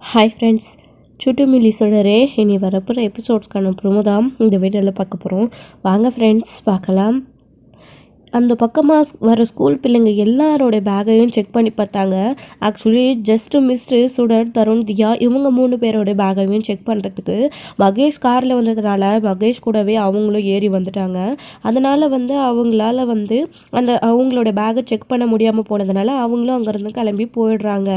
Hi friends, சுட்டு milli சொல்கிறே இனி வரப்போகிற எபிசோட்ஸ்க்கான ப்ரோமோ தான் இந்த வீடியோவில் பார்க்க போகிறோம். வாங்க ஃப்ரெண்ட்ஸ் பார்க்கலாம். அந்த பக்கமாக வர ஸ்கூல் பிள்ளைங்க எல்லாரோடைய பேக்கையும் செக் பண்ணி பார்த்தாங்க. ஆக்சுவலி ஜஸ்ட்டு மிஸ்டு சுடர், தருண், தியா இவங்க 3 பேரோட பேக்கையும் செக் பண்ணுறதுக்கு மகேஷ் காரில் வந்ததுனால மகேஷ் கூடவே அவங்களும் ஏறி வந்துட்டாங்க. அதனால் அவங்களால அந்த அவங்களோட பேக்கை செக் பண்ண முடியாமல் போனதுனால அவங்களும் அங்கேருந்து கிளம்பி போயிடுறாங்க.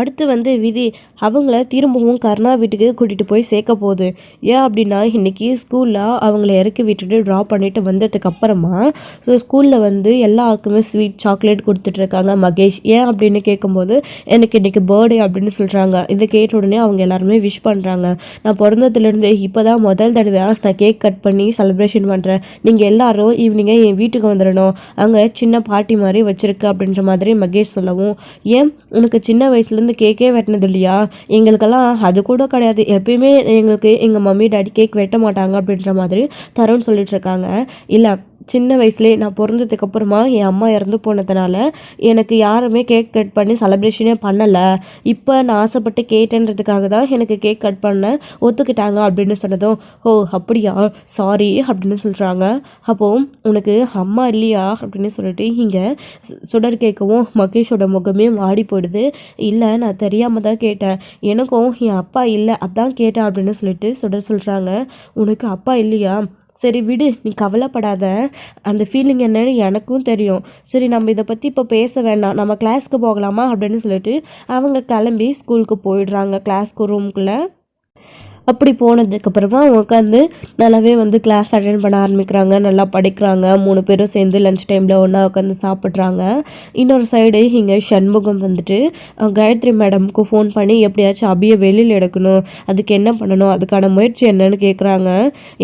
அடுத்து விதி அவங்கள திரும்பவும் கருணா வீட்டுக்கு கூட்டிகிட்டு போய் சேர்க்க போகுது. ஏன் அப்படின்னா இன்றைக்கி ஸ்கூலில் அவங்கள இறக்கி விட்டுட்டு ட்ராப் பண்ணிவிட்டு வந்ததுக்கப்புறமா ஸ்கூலில் எல்லாருக்குமே ஸ்வீட் சாக்லேட் கொடுத்துட்ருக்காங்க மகேஷ். ஏன் அப்படின்னு கேட்கும்போது எனக்கு இன்றைக்கி பர்த்டே அப்படின்னு சொல்கிறாங்க. இதை கேட்ட உடனே அவங்க எல்லாருமே விஷ் பண்ணுறாங்க. நான் பிறந்ததுலேருந்து இப்போ தான் முதல் தடவையாக நான் கேக் கட் பண்ணி செலிப்ரேஷன் பண்ணுறேன். நீங்கள் எல்லோரும் ஈவினிங்கே என் வீட்டுக்கு வந்துடணும், அங்கே சின்ன பார்ட்டி மாதிரி வச்சுருக்கு அப்படின்ற மாதிரி மகேஷ் சொல்லவும், ஏன் உனக்கு சின்ன வயசுல கேக்கே வெட்டினது இல்லையா? எங்களுக்கெல்லாம் அது கூட கிடையாது, எப்பயுமே எங்களுக்கு எங்கள் மம்மி டாடி கேக் வெட்ட மாட்டாங்க அப்படின்ற மாதிரி தருண் சொல்லிட்டு இருக்காங்க. இல்லை, சின்ன வயசுலேயே நான் பிறந்ததுக்கு அப்புறமா என் அம்மா இறந்து போனதுனால எனக்கு யாருமே கேக் கட் பண்ணி செலிப்ரேஷனே பண்ணலை. இப்போ நான் ஆசைப்பட்டு கேட்டேன்றதுக்காக தான் எனக்கு கேக் கட் பண்ண ஒத்துக்கிட்டாங்க அப்படின்னு சொன்னதும், ஓ அப்படியா, சாரி அப்படின்னு சொல்கிறாங்க. அப்போது உனக்கு அம்மா இல்லையா அப்படின்னு சொல்லிட்டு இங்கே சுடர் கேட்கவும் மகேஷோட முகமே வாடி போயிடுது. இல்லை, நான் தெரியாமல் தான் கேட்டேன், எனக்கும் என் அப்பா இல்லை அதான் கேட்டேன் அப்படின்னு சொல்லிட்டு சுடர் சொல்கிறாங்க. உனக்கு அப்பா இல்லையா? சரி விடு, நீ கவலைப்படாத, அந்த ஃபீலிங் என்னன்னு எனக்கும் தெரியும். சரி, நம்ம இதை பற்றி இப்போ பேச வேண்டாம், நம்ம கிளாஸ்க்கு போகலாமா அப்படின்னு சொல்லிட்டு அவங்க கிளம்பி ஸ்கூலுக்கு போயிடுறாங்க, கிளாஸ்க்கு ரூம்குள்ளே. அப்படி போனதுக்கப்புறமா அவங்க உட்காந்து நல்லாவே கிளாஸ் அட்டென்ட் பண்ண ஆரம்பிக்கிறாங்க, நல்லா படிக்கிறாங்க. 3 பேரும் சேர்ந்து லஞ்ச் டைமில் ஒன்றா உட்காந்து சாப்பிட்றாங்க. இன்னொரு சைடு இங்கே சண்முகம் காயத்ரி மேடமுக்கு ஃபோன் பண்ணி எப்படியாச்சும் அபியை வெளியில் எடுக்கணும், அதுக்கு என்ன பண்ணணும், அதுக்கான முயற்சி என்னன்னு கேட்குறாங்க.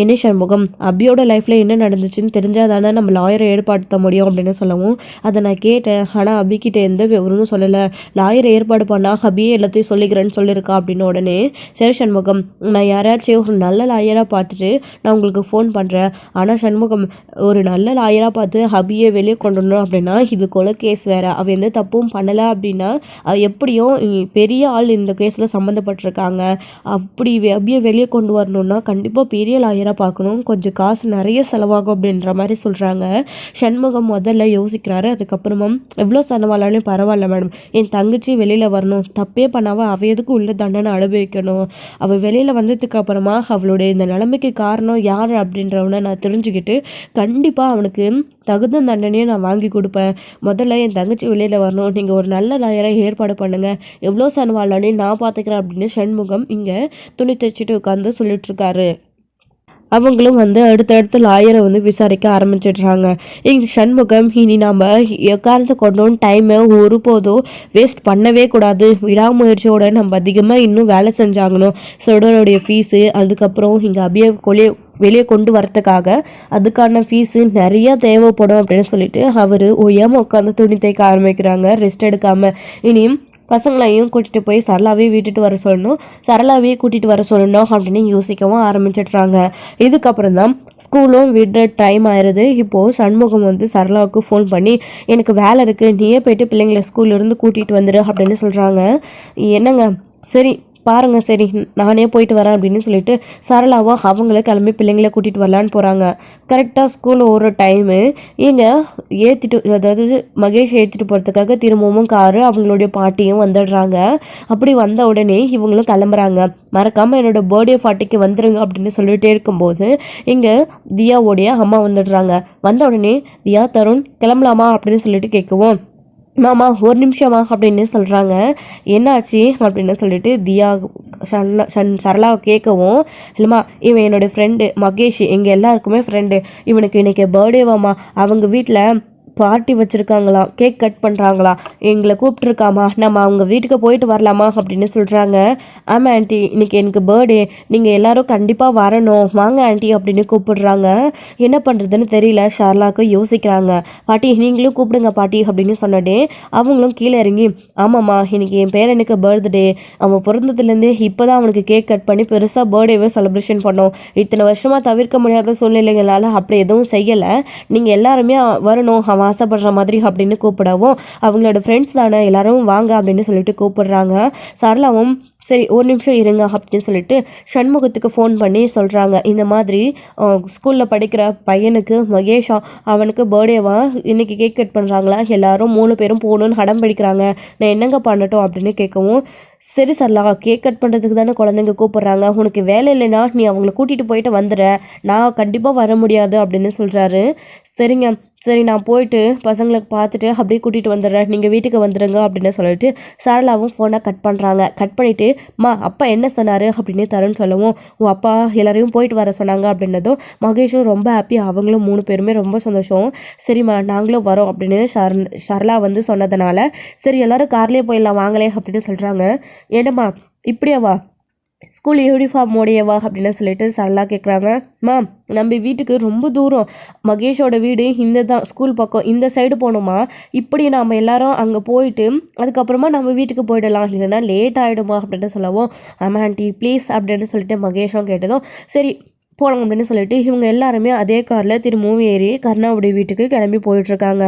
என்ன சண்முகம், அபியோட லைஃப்பில் என்ன நடந்துச்சுன்னு தெரிஞ்சால் தானே நம்ம லாயரை ஏற்பாடுத்த முடியும் அப்படின்னு சொல்லவும், அதை நான் கேட்டேன், ஆனால் அபிக்கிட்ட எந்த விவரமும் சொல்லலை, லாயரை ஏற்பாடு பண்ணால் அபியே எல்லாத்தையும் சொல்லிக்கிறேன்னு சொல்லியிருக்கா அப்படின்னு. உடனே சரி சண்முகம், நான் யாராச்சும் ஒரு நல்ல லாயராக பார்த்துட்டு நான் உங்களுக்கு ஃபோன் பண்ணுறேன். ஆனால் சண்முகம், ஒரு நல்ல லாயராக பார்த்து அபியை வெளியே கொண்டு வரணும் அப்படின்னா இது கொலை கேஸ் வேறு, அவள் எந்த தப்பும் பண்ணலை அப்படின்னா எப்படியும் பெரிய ஆள் இந்த கேஸில் சம்மந்தப்பட்டிருக்காங்க. அப்படி அபியை வெளியே கொண்டு வரணுன்னா கண்டிப்பாக பெரிய லாயராக பார்க்கணும், கொஞ்சம் காசு நிறைய செலவாகும் அப்படின்ற மாதிரி சொல்கிறாங்க. சண்முகம் முதல்ல யோசிக்கிறாரு. அதுக்கப்புறமா எவ்வளோ செலவானாலும் பரவாயில்ல மேடம், என் தங்கச்சி வெளியில் வரணும், தப்பே பண்ணாமல் அவள் எதுக்கு உள்ள தண்டனை அனுபவிக்கணும், அவள் வெளியில் வந்ததுக்கு அப்புறமா அவளுடைய இந்த நிலைமைக்கு காரணம் யார் அப்படின்றவனை நான் தெரிஞ்சுக்கிட்டு கண்டிப்பாக அவனுக்கு தகுந்த தண்டனையை நான் வாங்கி கொடுப்பேன். முதல்ல என் தங்கச்சி வெளியில் வரணும், நீங்கள் ஒரு நல்ல லாயராக ஏற்பாடு பண்ணுங்கள், எவ்வளோ செலவாளானே நான் பார்த்துக்கிறேன் அப்படின்னு சண்முகம் இங்கே துணி தைச்சிட்டு உட்காந்து சொல்லிட்டுருக்காரு. அவங்களும் அடுத்தடுத்து லாயரை விசாரிக்க ஆரம்பிச்சிடுறாங்க. இங்கே சண்முகம், இனி நம்ம எக்காரணத்தை கொண்டோம் டைமை ஒருபோதும் வேஸ்ட் பண்ணவே கூடாது, விடாமுயற்சியோட நம்ம அதிகமாக இன்னும் வேலை செஞ்சாங்கணும், சுடருடைய ஃபீஸு, அதுக்கப்புறம் இங்கே அபியை வெளியே கொண்டு வரத்துக்காக அதுக்கான ஃபீஸு நிறையா தேவைப்படும் அப்படின்னு சொல்லிட்டு அவர் ஓயாமல் உட்காந்து துணி தைக்க ஆரம்பிக்கிறாங்க, ரெஸ்ட் எடுக்காமல். இனியும் பசங்களையும் கூட்டிகிட்டு போய் சரளாவே கூட்டிகிட்டு வர சொல்லணும் அப்படின்னு யோசிக்கவும் ஆரம்பிச்சிடுறாங்க. இதுக்கப்புறம் தான் ஸ்கூலும் விடுற டைம் ஆயிடுது. இப்போது சண்முகம் சரளாவுக்கு ஃபோன் பண்ணி, எனக்கு வேலை இருக்குது, நீயே போயிட்டு பிள்ளைங்களை ஸ்கூல்லேருந்து கூட்டிகிட்டு வந்துடு அப்படின்னு சொல்கிறாங்க. என்னங்க, சரி பாருங்கள், சரி நானே போயிட்டு வரேன் அப்படின்னு சொல்லிட்டு சரளாவோ அவங்கள கிளம்பி பிள்ளைங்கள கூட்டிகிட்டு வரலான்னு போகிறாங்க. கரெக்டாக ஸ்கூலில் ஒரு டைமு இங்கே அதாவது மகேஷ் ஏற்றிட்டு போகிறதுக்காக திரும்பவும் காரு அவங்களுடைய பாட்டியும் வந்துடுறாங்க. அப்படி வந்த உடனே இவங்களும் கிளம்புறாங்க. மறக்காமல் என்னோட பர்த்டே பார்ட்டிக்கு வந்துடுங்க அப்படின்னு சொல்லிகிட்டே இருக்கும்போது இங்கே தியாவோடைய அம்மா வந்துடுறாங்க. வந்த உடனே தியா, தருண் கிளம்பலாமா அப்படின்னு சொல்லிட்டு கேட்குவோம். மாமா ஒரு நிமிஷமா அப்படின்னு சொல்கிறாங்க. என்னாச்சு அப்படின்னு சொல்லிட்டு தியா சரளாவை கேட்கவும், இல்லைம்மா இவன் என்னோடய ஃப்ரெண்டு மகேஷ், எங்கள் எல்லாருக்குமே ஃப்ரெண்டு, இவனுக்கு இன்றைக்கி பர்த்டேவாம்மா, அவங்க வீட்டில் பார்ட்டி வச்சுருக்காங்களாம், கேக் கட் பண்ணுறாங்களா, எங்களை கூப்பிட்ருக்காமா, நம்ம அவங்க வீட்டுக்கு போயிட்டு வரலாமா அப்படின்னு சொல்கிறாங்க. ஆமாம் ஆண்டி, இன்றைக்கி எனக்கு பர்த்டே, நீங்கள் எல்லோரும் கண்டிப்பாக வரணும், வாங்க ஆண்டி அப்படின்னு கூப்பிடுறாங்க. என்ன பண்ணுறதுன்னு தெரியல, ஷார்லாவுக்கு யோசிக்கிறாங்க. பாட்டி நீங்களும் கூப்பிடுங்க பாட்டி அப்படின்னு சொன்னடே அவங்களும் கீழே இறங்கி, ஆமாம்மா இன்றைக்கி என் பேரனுக்கு பர்த்டே, அவன் பிறந்ததுலேருந்தே இப்போ தான் அவனுக்கு கேக் கட் பண்ணி பெருசாக பர்த்டேவே செலிப்ரேஷன் பண்ணோம், இத்தனை வருஷமாக தவிர்க்க முடியாத சூழ்நிலைகளால் அப்படி எதுவும் செய்யலை, நீங்கள் எல்லாருமே வரணும், அவன் ஆசைப்படுற மாதிரி அப்படின்னு கூப்பிடவும் அவங்களோட ஃப்ரெண்ட்ஸ் தானே எல்லாரும் வாங்க அப்படின்னு சொல்லிட்டு கூப்பிடுறாங்க. சரளாவும் சரி ஒரு நிமிஷம் இருங்க அப்படின்னு சொல்லிட்டு சண்முகத்துக்கு ஃபோன் பண்ணி சொல்கிறாங்க. இந்த மாதிரி ஸ்கூலில் படிக்கிற பையனுக்கு மகேஷா அவனுக்கு பர்த்டேவா இன்றைக்கி கேக் கட் பண்ணுறாங்களா, எல்லாரும் 3 பேரும் போகணுன்னு அடம் பிடிக்கிறாங்க, நான் என்னங்க பண்ணட்டும் அப்படின்னு கேட்கவும், சரி சரளா கேக் கட் பண்ணுறதுக்கு தானே குழந்தைங்க கூப்பிட்றாங்க, உனக்கு வேலை இல்லைன்னா நீ அவங்கள கூட்டிகிட்டு போயிட்டு வந்துடுற, நான் கண்டிப்பாக வர முடியாது அப்படின்னு சொல்கிறாரு. சரிங்க சரி நான் போயிட்டு பசங்களுக்கு பார்த்துட்டு அப்படியே கூட்டிகிட்டு வந்துடுறேன், நீங்கள் வீட்டுக்கு வந்துடுங்க அப்படின்னு சொல்லிட்டு சரளாவும் ஃபோனை கட் பண்ணுறாங்க. கட் பண்ணிவிட்டு அப்பா என்ன சொன்னார் அப்படின்னு தருண் சொல்லவும், உன் அப்பா எல்லாரையும் போயிட்டு வர சொன்னாங்க அப்படின்னதும் மகேஷும் ரொம்ப ஹாப்பி, அவங்களும் 3 பேருமே ரொம்ப சந்தோஷம். சரிம்மா நாங்களும் வரோம் அப்படின்னு சரளா வந்து சொன்னதுனால சரி எல்லோரும் கார்லேயே போயிடலாம் வாங்களே அப்படின்னு சொல்கிறாங்க. என்னம்மா இப்படியாவா ஸ்கூல் யூனிஃபார்மோடையவா அப்படின்னு சொல்லிட்டு சரளா கேட்குறாங்க. நம்ம வீட்டுக்கு ரொம்ப தூரம், மகேஷோட வீடு இந்த தான் ஸ்கூல் பக்கம் இந்த சைடு போகணுமா, இப்படி நாம் எல்லாரும் அங்கே போயிட்டு அதுக்கப்புறமா நம்ம வீட்டுக்கு போயிடலாம், இல்லைன்னா லேட் ஆகிடுமா அப்படின்னு சொல்லவும், ஆமாம் ஆண்டி ப்ளீஸ் அப்படின்னு சொல்லிட்டு மகேஷும் கேட்டதும் சரி போகலாம் அப்படின்னு சொல்லிட்டு இவங்க எல்லாருமே அதே காரில் திரும்பவும் ஏறி கருணாவுடைய வீட்டுக்கு கிளம்பி போயிட்டுருக்காங்க.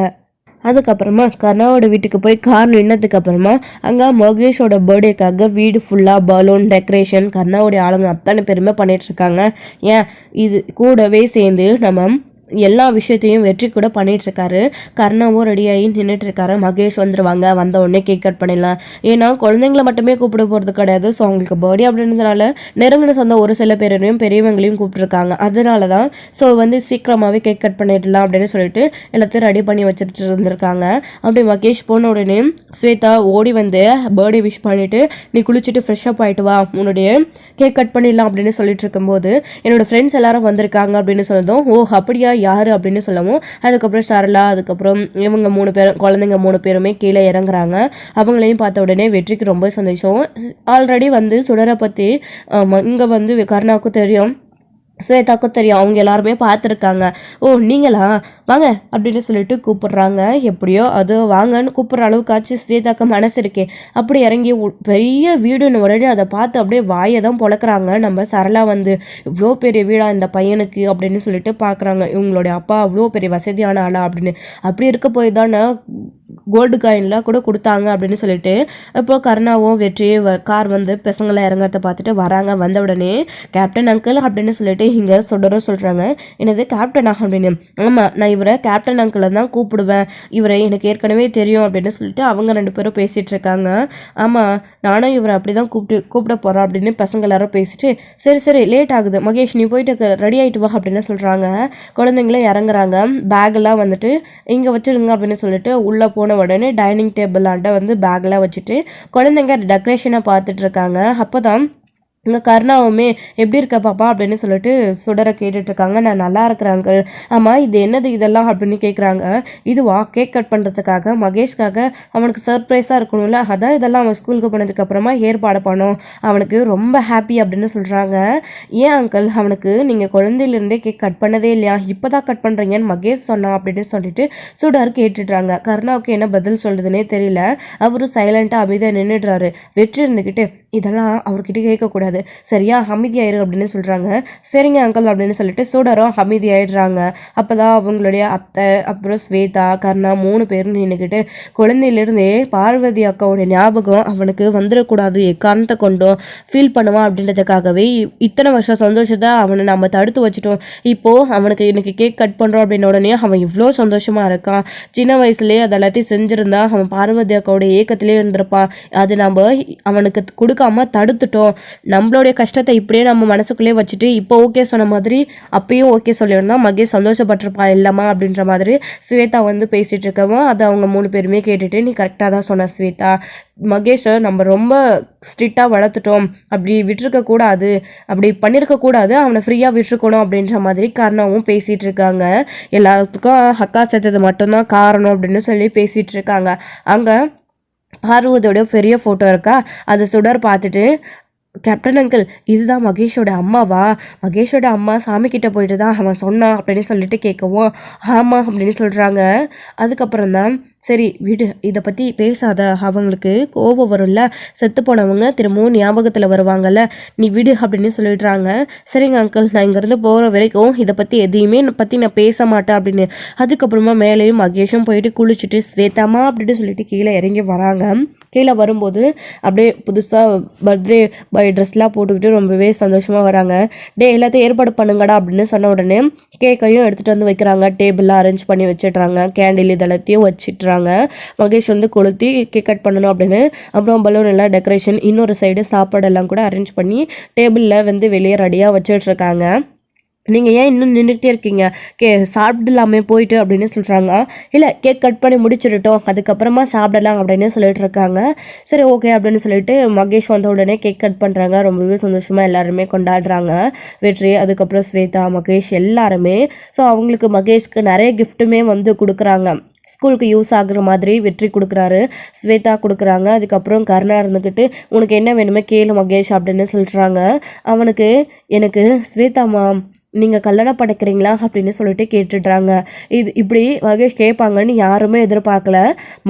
அதுக்கப்புறமா கர்ணாவோட வீட்டுக்கு போய் கார் நின்னதுக்கு அப்புறமா அங்கே மகேஷோட பர்த்டேக்காக வீடு ஃபுல்லாக பலூன் டெக்கரேஷன் கர்ணாவுடைய ஆளுங்க அத்தனை பேருமே பண்ணிகிட்ருக்காங்க. ஏன் இது கூடவே சேர்ந்து நம்ம எல்லா விஷயத்தையும் வெற்றி கூட பண்ணிகிட்ருக்காரு. கர்ணாவும் ரெடியாகி நின்றுட்டுருக்காரு. மகேஷ் வந்துடுவாங்க, வந்த உடனே கேக் கட் பண்ணிடலாம், ஏன்னா குழந்தைங்கள மட்டுமே கூப்பிட போகிறது கிடையாது, ஸோ அவங்களுக்கு பர்த்டே அப்படின்றதுனால நெருங்கின சொந்த ஒரு சில பேரையும் பெரியவங்களையும் கூப்பிட்ருக்காங்க. அதனால தான் ஸோ வந்து சீக்கிரமாகவே கேக் கட் பண்ணிடலாம் அப்படின்னு சொல்லிட்டு எல்லாத்தையும் ரெடி பண்ணி வச்சுட்டு இருந்திருக்காங்க. அப்படி மகேஷ் போன உடனே ஸ்வேதா ஓடி வந்து பர்த்டே விஷ் பண்ணிவிட்டு நீ குளிச்சுட்டு ஃப்ரெஷ்அப் ஆகிட்டு வா, உன்னுடைய கேக் கட் பண்ணிடலாம் அப்படின்னு சொல்லிட்டு இருக்கும்போது என்னோட ஃப்ரெண்ட்ஸ் எல்லாரும் வந்திருக்காங்க அப்படின்னு சொன்னதும் ஓ அப்படியா யார் அப்படின்னு சொல்லவும் அதுக்கப்புறம் சரளா அதுக்கப்புறம் இவங்க 3 பேரும் குழந்தைங்க 3 பேருமே கீழே இறங்குறாங்க. அவங்களையும் பார்த்த உடனே வெற்றிக்கு ரொம்ப சந்தோஷம். ஆல்ரெடி வந்து சுடரை பற்றி இங்கே வந்து கருணாவுக்கும் தெரியும், ஸ்வேதாக்கும் தெரியும், அவங்க எல்லாருமே பார்த்துருக்காங்க. ஓ நீங்களா வாங்க அப்படின்னு சொல்லிட்டு கூப்பிட்றாங்க. எப்படியோ அது வாங்கன்னு கூப்பிட்ற அளவுக்காச்சு ஸ்வேதாக்கு மனசு இருக்கே. அப்படி இறங்கி பெரிய வீடுன்னு உடனே அதை பார்த்து அப்படியே வாயை தான் பொழக்கிறாங்க. நம்ம சரளா வந்து இவ்வளோ பெரிய வீடா இந்த பையனுக்கு அப்படின்னு சொல்லிட்டு பார்க்குறாங்க. இவங்களுடைய அப்பா அவ்வளோ பெரிய வசதியான ஆளா அப்படின்னு. அப்படி இருக்க போய் தானே கோல்டு காயின்லாம் கூட கொடுத்தாங்க அப்படின்னு சொல்லிட்டு இப்போ கருணாவும் வெற்றி கார் வந்து பசங்களை இறங்கிறத பார்த்துட்டு வராங்க. வந்த உடனே கேப்டன் அங்கிள் அப்படின்னு சொல்லிட்டு இங்கே சுடரும் சொல்கிறாங்க. என்னது கேப்டனா அப்படின்னு. ஆமாம் நான் இவரை கேப்டன் அங்கிளை தான் கூப்பிடுவேன், இவரை எனக்கு ஏற்கனவே தெரியும் அப்படின்னு சொல்லிட்டு அவங்க 2 பேரும் பேசிகிட்டு இருக்காங்க. ஆமாம் நானும் இவரை அப்படி தான் கூப்பிட போகிறோம் அப்படின்னு பசங்க எல்லாரும் பேசிட்டு சரி சரி லேட் ஆகுது மகேஷ் நீ போயிட்டு ரெடி ஆகிட்டு வா அப்படின்னு சொல்கிறாங்க. குழந்தைங்களும் இறங்குறாங்க. பேக்கெல்லாம் வந்துட்டு இங்கே வச்சுருங்க அப்படின்னு சொல்லிட்டு உள்ளே போன உடனே டைனிங் டேபிள் ஆண்ட வந்து பேக்கெல்லாம் வச்சுட்டு குழந்தைங்க டெக்கரேஷனை பார்த்துட்டு இருக்காங்க. அப்போ தான் இங்கே கருணாவுமே எப்படி இருக்க பாப்பா அப்படின்னு சொல்லிட்டு சுடரை கேட்டுட்ருக்காங்க. நான் நல்லா இருக்கிறேன் அங்கிள். ஆமாம் இது என்னது இதெல்லாம் அப்படின்னு கேட்குறாங்க. இதுவா கேக் கட் பண்ணுறதுக்காக மகேஷ்காக அவனுக்கு சர்ப்ரைஸாக இருக்கணும்ல, அதான் இதெல்லாம் அவன் ஸ்கூலுக்கு போனதுக்கப்புறமா ஏற்பாடு பண்ணோம், அவனுக்கு ரொம்ப ஹாப்பி அப்படின்னு சொல்கிறாங்க. ஏன் அங்கிள் அவனுக்கு நீங்கள் குழந்தையிலேருந்தே கேக் கட் பண்ணதே இல்லையா, இப்போ தான் கட் பண்ணுறீங்கன்னு மகேஷ் சொன்னான் அப்படின்னு சொல்லிட்டு சுடர் கேட்டுட்றாங்க. கருணாவுக்கு என்ன பதில் சொல்கிறதுனே தெரியல. அவரும் சைலண்ட்டாக அமைதியாக நின்றுடுறாரு. வெற்றி இருந்துக்கிட்டு இதெல்லாம் அவர்கிட்ட கேட்கக்கூடாது சரியா, அமைதியாயிரு அப்படின்னு சொல்கிறாங்க. சரிங்க அங்கிள் அப்படின்னு சொல்லிட்டு சூடரும் அமைதியாயிடுறாங்க. அப்போ தான் அவங்களுடைய அத்தை அப்புறம் ஸ்வேதா கர்ணா 3 பேரும் நின்றுக்கிட்டு குழந்தையிலேருந்தே பார்வதி அக்காவோட ஞாபகம் அவனுக்கு வந்துடக்கூடாது எக்காரணத்தை கொண்டும் ஃபீல் பண்ணுவான் அப்படின்றதுக்காகவே இத்தனை வருஷம் சந்தோஷத்தை அவனை நம்ம தடுத்து வச்சுட்டோம். இப்போது அவனுக்கு இன்னைக்கு கேக் கட் பண்ணுறோம் அப்படின்ன உடனே அவன் இவ்வளோ சந்தோஷமாக இருக்கான். சின்ன வயசுலேயே அது எல்லாத்தையும் செஞ்சுருந்தா அவன் பார்வதி அக்காவோட ஏக்கத்திலே இருந்திருப்பான். அது நம்ம அவனுக்கு கொடுக்காம தடுத்துட்டோம். நம்மளுடைய கஷ்டத்தை இப்படியே நம்ம மனசுக்குள்ளே வச்சுட்டு இப்போ ஓகே சொன்ன மாதிரி அப்பயும் ஓகே சொல்லியிருந்தா மகேஷ் சந்தோஷப்பட்டிருப்பா இல்லைம்மா அப்படின்ற மாதிரி ஸ்வேதா வந்து பேசிகிட்டு இருக்கவும் அதை அவங்க 3 பேருமே கேட்டுட்டு நீ கரெக்டாக தான் சொன்ன ஸ்வேதா, மகேஷை நம்ம ரொம்ப ஸ்ட்ரிக்டாக வளர்த்துட்டோம், அப்படி விட்டுருக்கக்கூடாது, அப்படி பண்ணியிருக்கக்கூடாது, அவனை ஃப்ரீயாக விட்டுருக்கணும் அப்படின்ற மாதிரி காரணமும் பேசிகிட்டு இருக்காங்க. எல்லாத்துக்கும் அக்கா சேர்த்தது மட்டும்தான் காரணம் அப்படின்னு சொல்லி பேசிகிட்டு இருக்காங்க. அங்கே பார்வதியோட பெரிய ஃபோட்டோ இருக்கா, அதை சுடர் பார்த்துட்டு கேப்டன் அங்கிள் இதுதான் மகேஷோட அம்மாவா, மகேஷோட அம்மா சாமி கிட்ட போயிட்டு தான் அவன் சொன்னான் அப்படின்னு சொல்லிட்டு கேட்கவும் ஆமாம் அப்படின்னு சொல்கிறாங்க. அதுக்கப்புறம் தான் சரி விடு, இதை பற்றி பேசாத, அவங்களுக்கு கோபம் வரும்ல, செத்து போனவங்க திரும்பவும் ஞாபகத்தில் வருவாங்கல்ல, நீ விடு அப்படின்னு சொல்லிடுறாங்க. சரிங்க அங்கிள், நான் இங்கேருந்து போகிற வரைக்கும் இதை பற்றி எதையுமே பற்றி நான் பேச மாட்டேன் அப்படின்னு. அதுக்கப்புறமா மேலேயும் மகேஷும் போயிட்டு குளிச்சுட்டு ஸ்வேதாமா அப்படின்னு சொல்லிட்டு கீழே இறங்கி வராங்க. கீழே வரும்போது அப்படியே புதுசாக பர்த்டே பாய் ட்ரெஸ்லாம் போட்டுக்கிட்டு ரொம்பவே சந்தோஷமாக வராங்க. எல்லாத்தையும் ஏற்பாடு பண்ணுங்கடா அப்படின்னு சொன்ன உடனே கேக்கையும் எடுத்துகிட்டு வந்து வைக்கிறாங்க. டேபிள்லாம் அரேஞ்ச் பண்ணி வச்சிடுறாங்க. கேண்டில் இதெல்லாத்தையும் வச்சிட்றாங்க. மகேஷ் வந்து கொளுத்தி கேக் கட் பண்ணணும் அப்படின்னு. அப்புறம் பலூன் எல்லாம் டெக்கரேஷன், இன்னொரு சைடு சாப்பாடெல்லாம் கூட அரேஞ்ச் பண்ணி டேபிளில் வந்து வெளியே ரெடியாக வச்சிட்ருக்காங்க. நீங்கள் ஏன் இன்னும் நின்றுட்டே இருக்கீங்க, சாப்பிடலாமே போயிட்டு அப்படின்னு சொல்கிறாங்க. இல்லை, கேக் கட் பண்ணி முடிச்சிடட்டும், அதுக்கப்புறமா சாப்பிடலாம் அப்படின்னு சொல்லிட்டு இருக்காங்க. சரி ஓகே அப்படின்னு சொல்லிட்டு மகேஷ் வந்த உடனே கேக் கட் பண்ணுறாங்க. ரொம்பவே சந்தோஷமாக எல்லாருமே கொண்டாடுறாங்க வெற்றி. அதுக்கப்புறம் ஸ்வேதா, மகேஷ் எல்லாருமே. ஸோ அவங்களுக்கு மகேஷ்க்கு நிறைய கிஃப்ட்டுமே வந்து கொடுக்குறாங்க. ஸ்கூலுக்கு யூஸ் ஆகுற மாதிரி வெற்றி கொடுக்குறாரு, ஸ்வேதா கொடுக்குறாங்க. அதுக்கப்புறம் கருணா இருந்துக்கிட்டு உனக்கு என்ன வேணுமே கேளு மகேஷ் அப்படின்னு சொல்கிறாங்க. அவனுக்கு எனக்கு ஸ்வேதாமா நீங்கள் கல்யாணம் படைக்கிறீங்களா அப்படின்னு சொல்லிட்டு கேட்டுடுறாங்க. இப்படி மகேஷ் கேட்பாங்கன்னு யாருமே எதிர்பார்க்கல.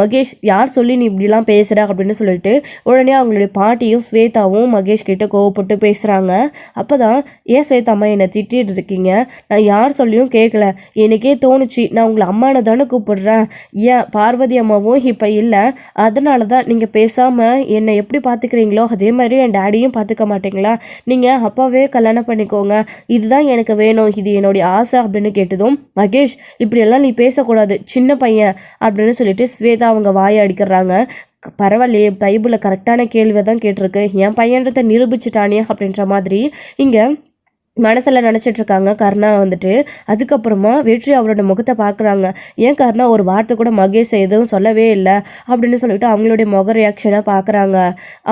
மகேஷ் யார் சொல்லி நீ இப்படிலாம் பேசுகிற அப்படின்னு சொல்லிட்டு உடனே அவங்களுடைய பாட்டியும் ஸ்வேதாவும் மகேஷ் கிட்ட கோவப்பட்டு பேசுகிறாங்க. அப்போ தான், ஏன் ஸ்வேதாம்மா என்னை திட்டிகிட்டு இருக்கீங்க, நான் யார் சொல்லியும் கேட்கல, எனக்கே தோணுச்சு, நான் உங்களை அம்மானை தானே கூப்பிடுறேன், ஏன் பார்வதி அம்மாவும் இப்போ இல்லை, அதனால தான் நீங்கள் பேசாமல் என்னை எப்படி பார்த்துக்கிறீங்களோ அதே மாதிரி என் டேடியும் பார்த்துக்க மாட்டீங்களா, நீங்கள் அப்பாவே கல்யாணம் பண்ணிக்கோங்க, இதுதான் எனக்கு வேணும், இது என்னுடைய ஆசை அப்படின்னு கேட்டதும் மகேஷ் இப்படியெல்லாம் நீ பேசக்கூடாது, சின்ன பையன் அப்படின்னு சொல்லிட்டு ஸ்வேதா அவங்க வாயை அடிக்கிறாங்க. பரவாயில்லையே, பைபிளில் கரெக்டான கேள்வியை தான் கேட்டிருக்கு, என் பையன்றதை நிரூபிச்சுட்டானே அப்படின்ற மாதிரி இங்கே மனசில் நினச்சிட்டு இருக்காங்க கருணா வந்துட்டு. அதுக்கப்புறமா வெற்றி அவரோட முகத்தை பார்க்குறாங்க. ஏன் கருணா ஒரு வார்த்தை கூட மகேஷ் எதுவும் சொல்லவே இல்லை அப்படின்னு சொல்லிட்டு அவங்களுடைய முக ரியாக்ஷனை பார்க்குறாங்க.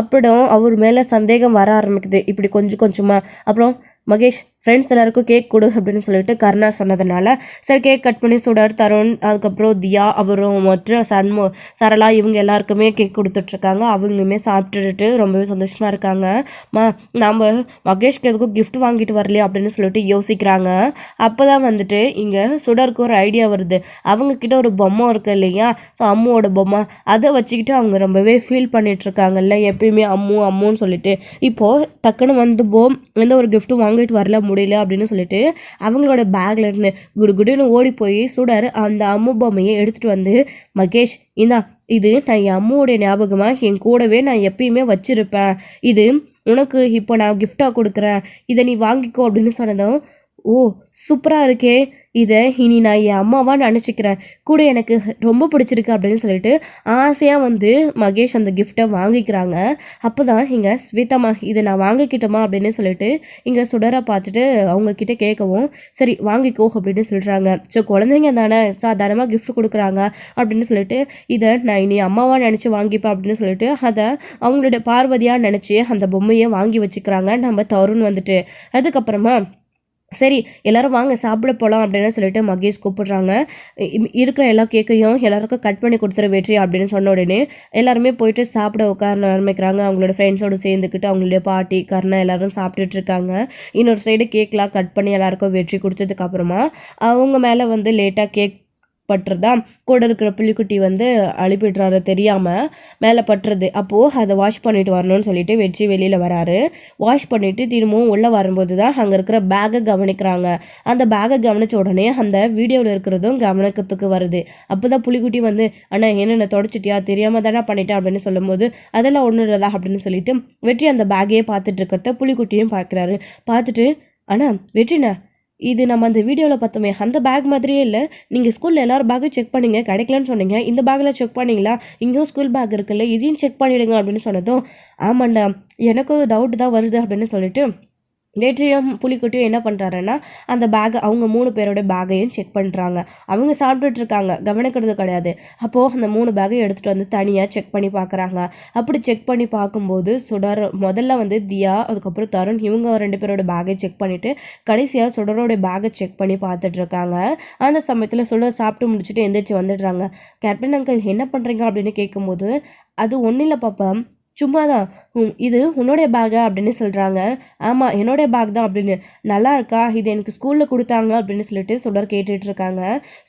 அப்புறம் அவர் மேலே சந்தேகம் வர ஆரம்பிக்குது இப்படி கொஞ்சம் கொஞ்சமாக. அப்புறம் மகேஷ் ஃப்ரெண்ட்ஸ் எல்லாருக்கும் கேக் கொடு அப்படின்னு சொல்லிட்டு கருணா சொன்னதுனால சரி கேக் கட் பண்ணி சுடர், தருண், அதுக்கப்புறம் தியா, அவரும் மற்ற சரளா இவங்க எல்லாருக்குமே கேக் கொடுத்துட்ருக்காங்க. அவங்களுமே சாப்பிட்டுட்டு ரொம்பவே சந்தோஷமாக இருக்காங்க. நம்ம மகேஷ்க்கு எதுக்கும் கிஃப்ட் வாங்கிட்டு வரலையே அப்படின்னு சொல்லிட்டு யோசிக்கிறாங்க. அப்போ தான் வந்துட்டு இங்கே சுடருக்கு ஒரு ஐடியா வருது. அவங்கக்கிட்ட ஒரு பொம்மை இருக்கு இல்லையா, ஸோ அம்முவோட பொம்மை, அதை வச்சுக்கிட்டு அவங்க ரொம்பவே ஃபீல் பண்ணிகிட்ருக்காங்கல்ல எப்பயுமே அம்முன்னு சொல்லிட்டு. இப்போது டக்குன்னு எந்த ஒரு கிஃப்ட்டும் வாங்கிட்டு வரல முடியல அப்படின்னு சொல்லிட்டு அவங்களோட பேக்ல இருந்து குடுன்னு ஓடி போய் சுடர் அந்த அம்மு பொம்மையை எடுத்துட்டு வந்து, மகேஷ் இந்தா, இது நான் என் அம்மாவுடைய ஞாபகமா என் கூடவே நான் எப்பயுமே வச்சிருப்பேன், இது உனக்கு இப்போ நான் கிஃப்டாக கொடுக்குறேன், இதை நீ வாங்கிக்கோ அப்படின்னு சொன்னதும், ஓ சூப்பராக இருக்கே, இதை இனி நான் என் அம்மாவாக நினச்சிக்கிறேன், கூட எனக்கு ரொம்ப பிடிச்சிருக்கு அப்படின்னு சொல்லிட்டு ஆசையாக வந்து மகேஷ் அந்த கிஃப்டை வாங்கிக்கிறாங்க. அப்போ தான் இங்கே ஸ்வேதாம்மா இதை நான் வாங்கிக்கிட்டோமா அப்படின்னு சொல்லிட்டு இங்கே சுடரை பார்த்துட்டு அவங்கக்கிட்ட கேட்கவும், சரி வாங்கிக்கோ அப்படின்னு சொல்கிறாங்க. ஸோ குழந்தைங்க தானே சாதாரணமாக கிஃப்ட் கொடுக்குறாங்க அப்படின்னு சொல்லிட்டு இதை நான் இனி அம்மாவாக நினச்சி வாங்கிப்பேன் அப்படின்னு சொல்லிட்டு அதை அவங்களுடைய பார்வதியாக நினச்சி அந்த பொம்மையை வாங்கி வச்சுக்கிறாங்க நம்ம தருண் வந்துட்டு. அதுக்கப்புறமா சரி எல்லாரும் வாங்க சாப்பிட போகலாம் அப்படின்னு சொல்லிட்டு மகேஷ் கூப்பிடுறாங்க. இருக்கிற எல்லா கேக்கையும் எல்லாருக்கும் கட் பண்ணி கொடுத்துரு வெற்றி அப்படின்னு சொன்ன உடனே எல்லாருமே போயிட்டு சாப்பிட உட்கார ஆரம்பிக்கிறாங்க. அவங்களோட ஃப்ரெண்ட்ஸோடு சேர்ந்துக்கிட்டு அவங்களுடைய பாட்டி கர்ணா எல்லாரும் சாப்பிட்டுட்டு இருக்காங்க. இன்னொரு சைடு கேக்லாம் கட் பண்ணி எல்லாருக்கும் வெற்றி கொடுத்ததுக்கப்புறமா அவங்க மேலே வந்து லேட்டாக கேக் பட்டுறதா கூட இருக்கிற புள்ளிக்குட்டி வந்து அழுப்பிடுறாரு தெரியாமல் மேலே பட்டுறது. அப்போது அதை வாஷ் பண்ணிட்டு வரணும்னு சொல்லிட்டு வெற்றி வெளியில் வராரு. வாஷ் பண்ணிவிட்டு திரும்பவும் உள்ளே வரும்போது தான் அங்கே இருக்கிற பேக்கை கவனிக்கிறாங்க. அந்த பேக்கை கவனித்த உடனே அந்த வீடியோவில் இருக்கிறதும் கவனிக்கிறதுக்கு வருது. அப்போ தான் புள்ளிக்குட்டி வந்து, அண்ணா என்னென்ன தொடச்சிட்டியா, தெரியாமல் தானே பண்ணிட்டேன் அப்படின்னு சொல்லும்போது, அதெல்லாம் ஒன்றும் இல்லைதா அப்படின்னு சொல்லிட்டு வெற்றி அந்த பேக்கையே பார்த்துட்டு இருக்கிறத புள்ளிக்குட்டியும் பார்க்குறாரு. பார்த்துட்டு, அண்ணா வெற்றிண்ணா, இது நம்ம அந்த வீடியோவில் பார்த்தோமே அந்த பேக் மாதிரியே இல்லை, நீங்கள் ஸ்கூலில் எல்லோரும் பேக்கும் செக் பண்ணிங்க கிடைக்கலன்னு சொன்னீங்க, இந்த பேக்கில் செக் பண்ணிங்களா, இங்கேயும் ஸ்கூல் பேக் இருக்குல்ல இதையும் செக் பண்ணிவிடுங்க அப்படின்னு சொன்னதும், ஆமாண்டா எனக்கும் டவுட் தான் வருது அப்படின்னு சொல்லிட்டு வெற்றியும் புலிக்குட்டியும் என்ன பண்ணுறாருன்னா அந்த பேக்கை அவங்க 3 பேரோட பேக்கையும் செக் பண்ணுறாங்க. அவங்க சாப்பிட்டுட்டு இருக்காங்க, கவனிக்கிறது கிடையாது. அப்போது அந்த 3 பேக்கையும் எடுத்துகிட்டு வந்து தனியாக செக் பண்ணி பார்க்குறாங்க. அப்படி செக் பண்ணி பார்க்கும்போது சுடர் முதல்ல வந்து தியா, அதுக்கப்புறம் தருண் இவங்க 2 பேரோட பேக்கை செக் பண்ணிவிட்டு கடைசியாக சுடரோட பேக்கை செக் பண்ணி பார்த்துட்ருக்காங்க. அந்த சமயத்தில் சுடர் சாப்பிட்டு முடிச்சுட்டு எந்திரிச்சு வந்துடுறாங்க. கேப்டன் அங்கிள் என்ன பண்ணுறீங்க அப்படின்னு கேட்கும்போது, அது ஒன்றும் இல்லை பாப்பா, சும்மா தான் இது உன்னோடைய பேக்கா அப்படின்னு சொல்கிறாங்க. ஆமாம் என்னோடைய பேக் தான் அப்படின்னு. நல்லா இருக்கா, இது எனக்கு ஸ்கூலில் கொடுத்தாங்க அப்படின்னு சொல்லிட்டு சுடர் கேட்டுட்டு இருக்காங்க.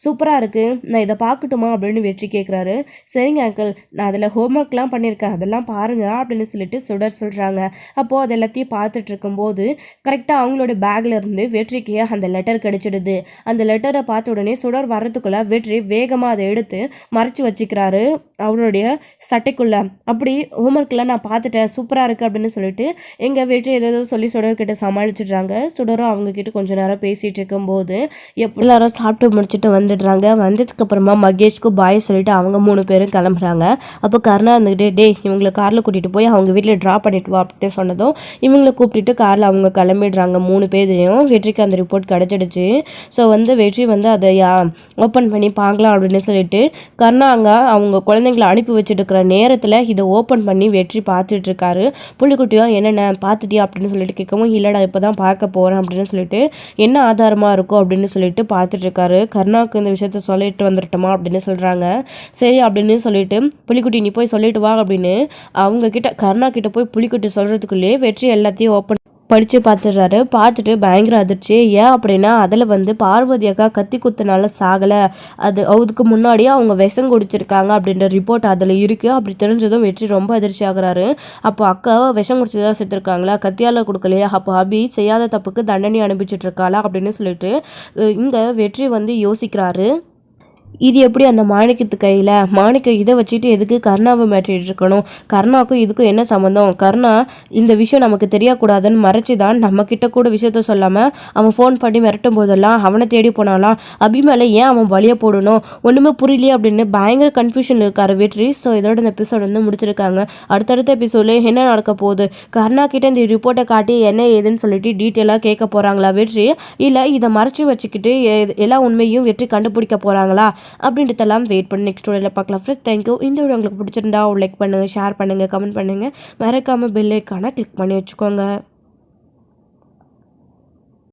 சூப்பராக இருக்குது, நான் இதை பார்க்கட்டுமா அப்படின்னு வெற்றி கேட்குறாரு. சரிங்க அங்கிள், நான் அதில் ஹோம்ஒர்க்லாம் பண்ணியிருக்கேன், அதெல்லாம் பாருங்க அப்படின்னு சொல்லிட்டு சுடர் சொல்கிறாங்க. அப்போது அது எல்லாத்தையும் பார்த்துட்டு இருக்கும்போது கரெக்டாக அவங்களோட பேக்கில் இருந்து வெற்றிக்கு அந்த லெட்டர் கிடைச்சிடுது. அந்த லெட்டரை பார்த்த உடனே சுடர் வர்றதுக்குள்ள வெற்றி வேகமாக அதை எடுத்து மறைச்சி வச்சுக்கிறாரு அவருடைய சட்டைக்குள்ள. அப்படி ஹோம்ஒர்க்லாம் நான் பார்த்துட்டேன், சூப்பராக இருக்குது அப்படின்னு சொல்லிட்டு எங்கள் வெற்றி ஏதோ சொல்லி சுடர்கிட்ட சமாளிச்சிடுறாங்க. சுடரும் அவங்க கிட்ட கொஞ்சம் நேரம் பேசிகிட்டு இருக்கும்போது எல்லாரும் சாப்பிட்டு முடிச்சுட்டு வந்துடுறாங்க. வந்ததுக்கப்புறமா மகேஷ்க்கு பாய் சொல்லிட்டு அவங்க 3 பேரும் கிளம்புறாங்க. அப்போ கருணா இருந்துக்கிட்டே டே இவங்களை காரில் கூட்டிகிட்டு போய் அவங்க வீட்டில் ட்ராப் பண்ணிட்டு வா அப்படின்னு சொன்னதும் இவங்களை கூப்பிட்டுட்டு காரில் அவங்க கிளம்பிடுறாங்க. 3 பேரையும். வெற்றிக்கு அந்த ரிப்போர்ட் கிடச்சிடுச்சு. ஸோ வெற்றி அதை ஓப்பன் பண்ணி பார்க்கலாம் அப்படின்னு சொல்லிட்டு கருணா அங்கே அவங்க குழந்தைங்களை அனுப்பி வச்சுட்டு இருக்கிற நேரத்தில் இதை ஓப்பன் பண்ணி வெற்றி பார்த்துட்டு இருக்காரு. புள்ளிக்குட்டியோ என்னென்ன பார்த்துட்டியா அப்படின்னு சொல்லிட்டு கேட்கவும் இல்லைடா இப்போ தான் பார்க்க போகிறேன் அப்படின்னு சொல்லிட்டு என்ன ஆதாரமாக இருக்கும் அப்படின்னு சொல்லிட்டு பார்த்துட்டு இருக்காரு. கருணாவுக்கு இந்த விஷயத்த சொல்லிட்டு வந்துட்டோமா அப்படின்னு சொல்கிறாங்க. சரி அப்படின்னு சொல்லிட்டு புள்ளிக்குட்டி நீ போய் சொல்லிட்டு வா அப்படின்னு அவங்க கிட்ட கருணா கிட்ட போய் புள்ளிக்குட்டி சொல்கிறதுக்குள்ளேயே வெற்றி எல்லாத்தையும் ஓப்பன் படித்து பார்த்துடுறாரு. பார்த்துட்டு பயங்கர அதிர்ச்சி. ஏன் அப்படின்னா அதில் பார்வதி அக்கா கத்தி குத்துனால சாகலை, அதுக்கு முன்னாடியே அவங்க விஷம் குடிச்சிருக்காங்க அப்படின்ற ரிப்போர்ட் அதில் இருக்குது. அப்படி தெரிஞ்சதும் வெற்றி ரொம்ப அதிர்ச்சி ஆகுறாரு. அப்போ அக்கா விஷம் குடிச்சு தான் செத்துருக்காங்களா, கத்தியால் கொடுக்கலையா, அப்போ அபி செய்யாத தப்புக்கு தண்டனை அனுப்பிச்சிட்டு இருக்காளா அப்படின்னு சொல்லிட்டு இங்கே வெற்றி யோசிக்கிறாரு. இது எப்படி அந்த மாணிக்கத்து கையில், மாணிக்கம் இதை வச்சுட்டு எதுக்கு கருணாவை மாட்டிகிட்டு இருக்கணும், கருணாவுக்கும் இதுக்கும் என்ன சம்மந்தம், கருணா இந்த விஷயம் நமக்கு தெரியக்கூடாதுன்னு மறைச்சி தான் நம்மக்கிட்ட கூட விஷயத்த சொல்லாமல் அவன் ஃபோன் பண்ணி மிரட்டும் போதெல்லாம் அவனை தேடி போனாலாம், அபி மேலே ஏன் அவன் வழியை போடணும், ஒன்றுமே புரியலையே அப்படின்னு பயங்கர கன்ஃபியூஷன் இருக்கார் வெற்றி. ஸோ இதோட இந்த எபிசோட் முடிச்சிருக்காங்க. அடுத்தடுத்த எபிசோடில் என்ன நடக்க போகுது, கருணா கிட்ட இந்த ரிப்போர்ட்டை காட்டி என்ன ஏதுன்னு சொல்லிட்டு டீட்டெயிலாக கேட்க போகிறாங்களா வெற்றி, இல்லை இதை மறைச்சி வச்சுக்கிட்டு எல்லா உண்மையும் வெற்றி கண்டுபிடிக்க போகிறாங்களா அப்படின்றதெல்லாம் வெயிட் பண்ணி நெக்ஸ்ட் வீடியோவில் பார்க்கலாம். Friends thank you. இந்த வீடியோ உங்களுக்கு பிடிச்சிருந்தா லைக் பண்ணுங்கள், ஷேர் பண்ணுங்கள், கமெண்ட் பண்ணுங்கள், மறக்காமல் பெல் ஐக்கானை கிளிக் பண்ணி வச்சுக்கோங்க.